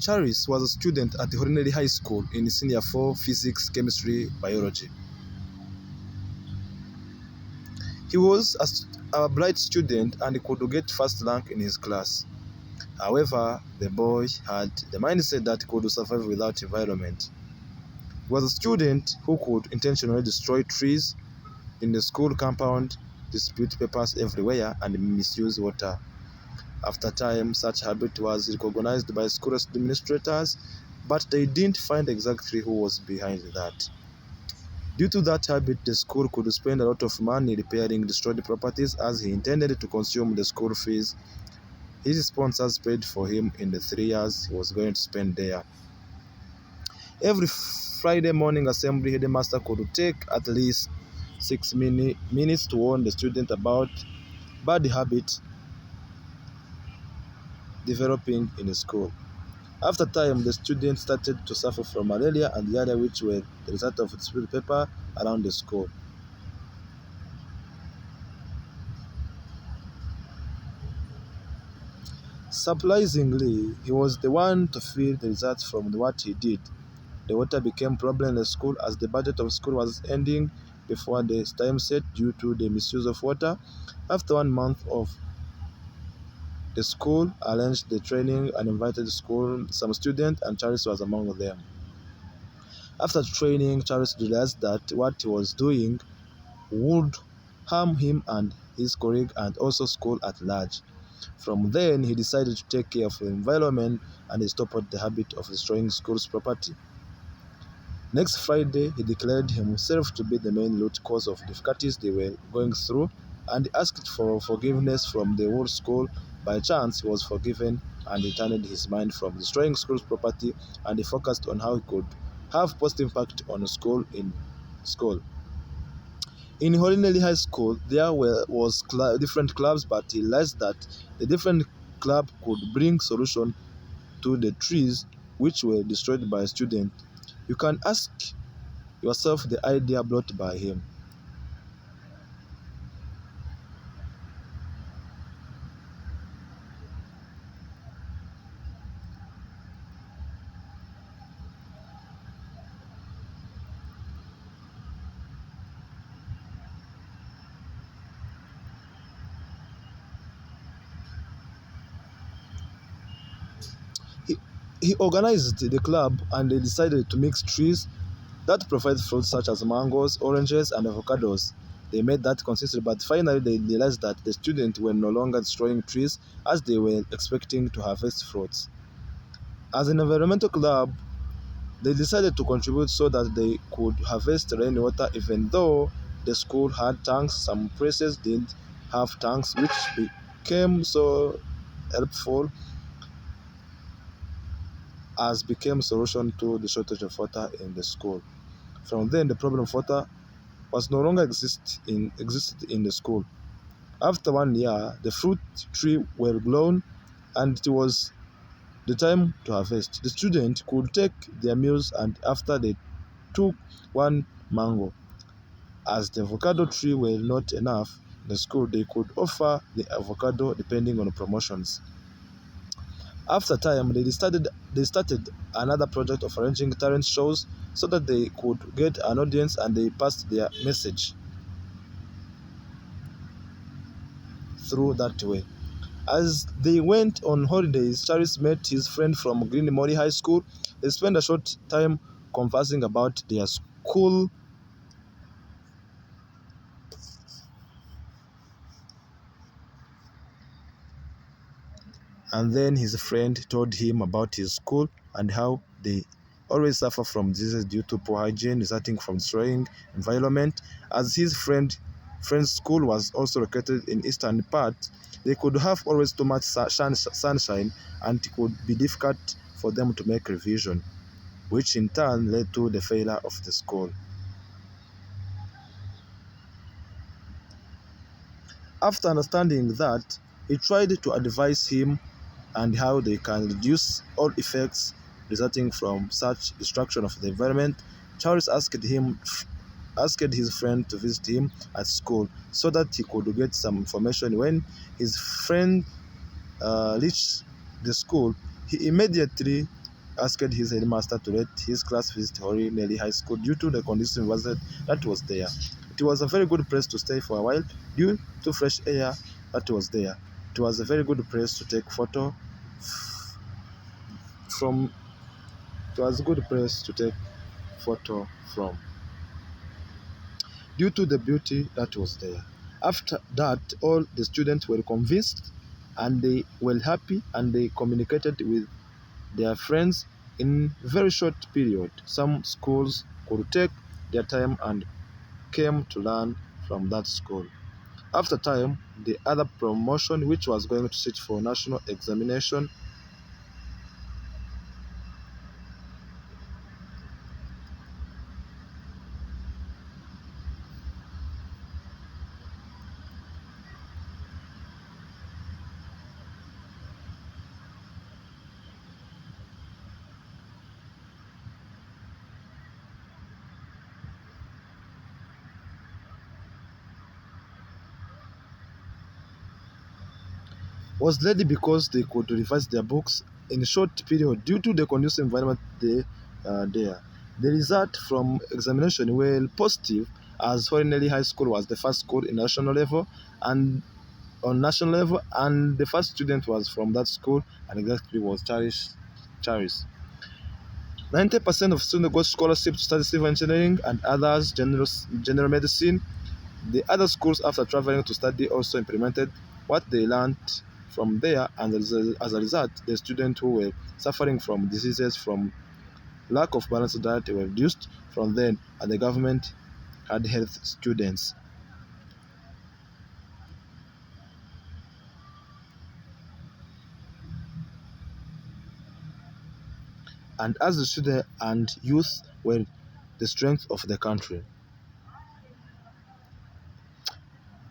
Charles was a student at the Ordinary High School in Senior 4 Physics, Chemistry, Biology. He was a bright student and could get first rank in his class. However, the boy had the mindset that he could survive without environment. He was a student who could intentionally destroy trees in the school compound, dispute papers everywhere, and misuse water. After time, such habit was recognized by school administrators, but they didn't find exactly who was behind that. Due to that habit, the school could spend a lot of money repairing destroyed properties as he intended to consume the school fees his sponsors paid for him in the 3 years he was going to spend there. Every Friday morning assembly, headmaster could take at least 6 minutes to warn the student about bad habits developing in the school. After time, the students started to suffer from malaria and diarrhea, which were the result of spilled paper around the school. Surprisingly, he was the one to feel the results from what he did. The water became a problem in the school as the budget of school was ending before the time set due to the misuse of water. After 1 month of the school arranged the training and invited some students, and Charles was among them. After training, Charles realized that what he was doing would harm him and his colleague and also school at large. From then, he decided to take care of the environment and he stopped the habit of destroying school's property. Next Friday, he declared himself to be the main root cause of difficulties they were going through and asked for forgiveness from the whole school. By chance, he was forgiven and he turned his mind from destroying school's property and he focused on how he could have positive impact on school in school. In Holinelli High School, there was different clubs, but he realized that the different club could bring solution to the trees which were destroyed by students. You can ask yourself the idea brought by him. He, he organized the club and they decided to mix trees that provide fruits such as mangoes, oranges, and avocados. They made that consistent, but finally they realized that the students were no longer destroying trees as they were expecting to harvest fruits. As an environmental club, they decided to contribute so that they could harvest rainwater even though the school had tanks. Some places didn't have tanks, which became so helpful as became a solution to the shortage of water in the school. From then, the problem of water was no longer existed in the school. After 1 year, the fruit tree were grown and it was the time to harvest. The students could take their meals and after they took one mango. As the avocado tree were not enough in the school, they could offer the avocado depending on the promotions. After time, they started another project of arranging talent shows so that they could get an audience and they passed their message through that way. As they went on holidays, Charles met his friend from Green Mori High School. They spent a short time conversing about their school. And then his friend told him about his school and how they always suffer from diseases due to poor hygiene resulting from destroying environment. As his friend's school was also located in eastern part, they could have always too much sunshine and it could be difficult for them to make revision, which in turn led to the failure of the school. After understanding that, he tried to advise him and how they can reduce all effects resulting from such destruction of the environment. Charles asked his friend to visit him at school so that he could get some information. When his friend reached the school, he immediately asked his headmaster to let his class visit Holy Nelly High School due to the conditions that was there. It was a very good place to stay for a while due to fresh air that was there. It was a very good place to take photo from. It was a good place to take photo from due to the beauty that was there. After that, all the students were convinced and they were happy and they communicated with their friends in very short period. Some schools could take their time and came to learn from that school. After time, the other promotion, which was going to sit for national examination, was ready because they could revise their books in a short period due to the conducive environment there. The result from examination were positive as Horinelli High School was the first school in national level and on national level, and the first student was from that school, and exactly was Charis. 90% of students got scholarship to study civil engineering and others general medicine. The other schools, after traveling to study, also implemented what they learned from there, and as a result, the students who were suffering from diseases from lack of balanced diet were reduced from then, and the government had health students. And as the students and youth were the strength of the country.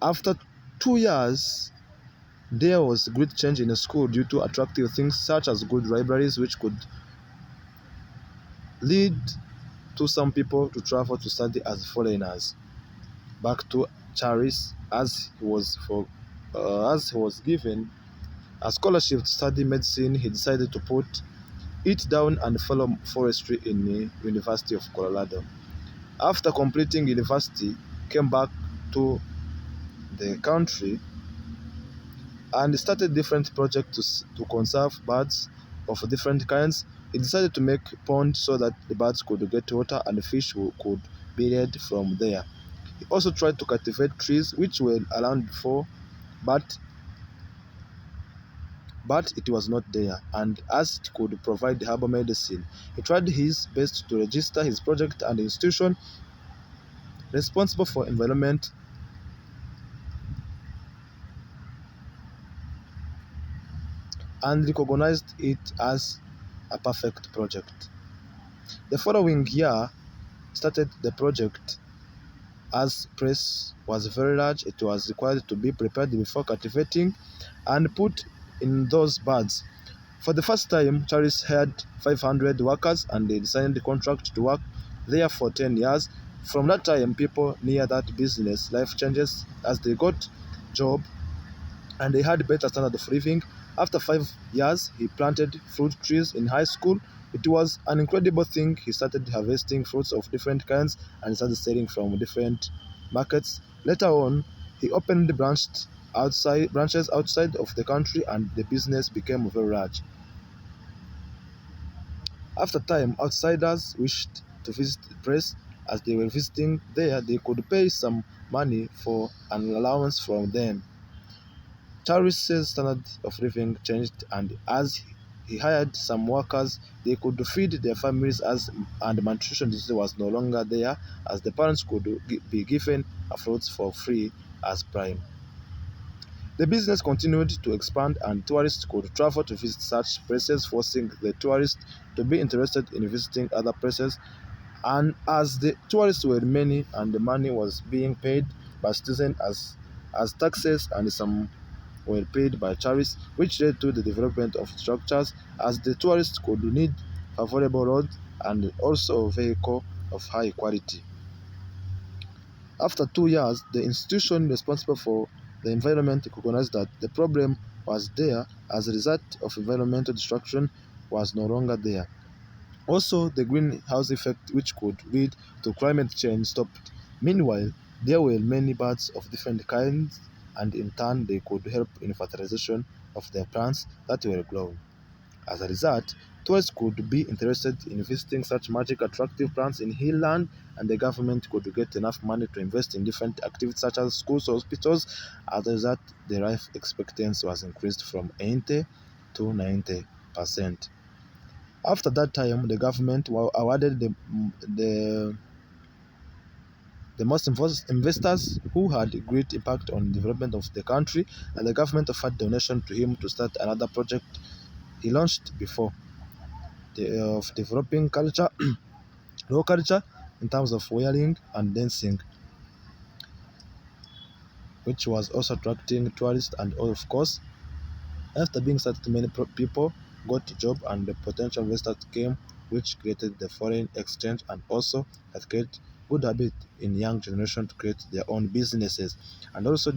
After 2 years, there was great change in the school due to attractive things such as good libraries, which could lead to some people to travel to study as foreigners. Back to Charis, as he was given a scholarship to study medicine, he decided to put it down and follow forestry in the University of Colorado. After completing university, came back to the country and started different projects to conserve birds of different kinds. He decided to make ponds so that the birds could get water and the fish could be reared from there. He also tried to cultivate trees which were around before, but it was not there, and as it could provide herbal medicine, he tried his best to register his project and the institution responsible for environment and recognized it as a perfect project. The following year started the project. As press was very large, it was required to be prepared before cultivating and put in those birds. For the first time, Charles had 500 workers and they signed the contract to work there for 10 years. From that time, people near that business life changes as they got job and they had better standard of living. After 5 years, he planted fruit trees in high school. It was an incredible thing. He started harvesting fruits of different kinds and started selling from different markets. Later on, he opened branches outside of the country, and the business became very large. After time, outsiders wished to visit the place. As they were visiting there, they could pay some money for an allowance from them. Charles' standard of living changed, and as he hired some workers, they could feed their families and malnutrition disease was no longer there, as the parents could be given fruits for free as prime. The business continued to expand, and tourists could travel to visit such places, forcing the tourists to be interested in visiting other places. And as the tourists were many and the money was being paid by citizens as taxes, and some were paid by tourists, which led to the development of structures as the tourists could need favorable roads and also vehicle of high quality. After 2 years, the institution responsible for the environment recognized that the problem was there as a result of environmental destruction was no longer there. Also, the greenhouse effect, which could lead to climate change, stopped. Meanwhile, there were many birds of different kinds, and in turn, they could help in fertilization of the plants that were grown. As a result, tourists could be interested in visiting such magic attractive plants in hill land, and the government could get enough money to invest in different activities such as schools or hospitals. As a result, the life expectancy was increased from 80 to 90%. After that time, the government awarded the most investors who had a great impact on the development of the country, and the government offered donation to him to start another project he launched before of developing culture, low culture in terms of wearing and dancing, which was also attracting tourists. And of course, after being started, many people got a job and the potential investors came, which created the foreign exchange and also has created good habit in young generation to create their own businesses. And also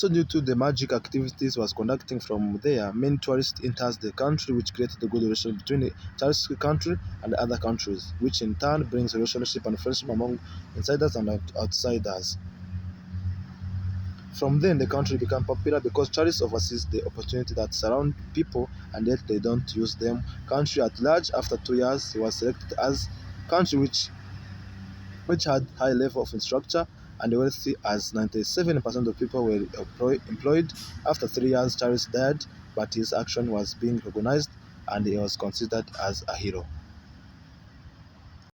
due to the magic activities was conducting from there, many tourists enters the country, which created a good relationship between the tourist country and other countries, which in turn brings a relationship and friendship among insiders and outsiders. From then, the country became popular because tourists overseas the opportunity that surround people and yet they don't use them. Country at large, after 2 years, he was selected as country which had high level of infrastructure and wealthy as 97% of people were employed. After 3 years, Charles died, but his action was being recognized and he was considered as a hero.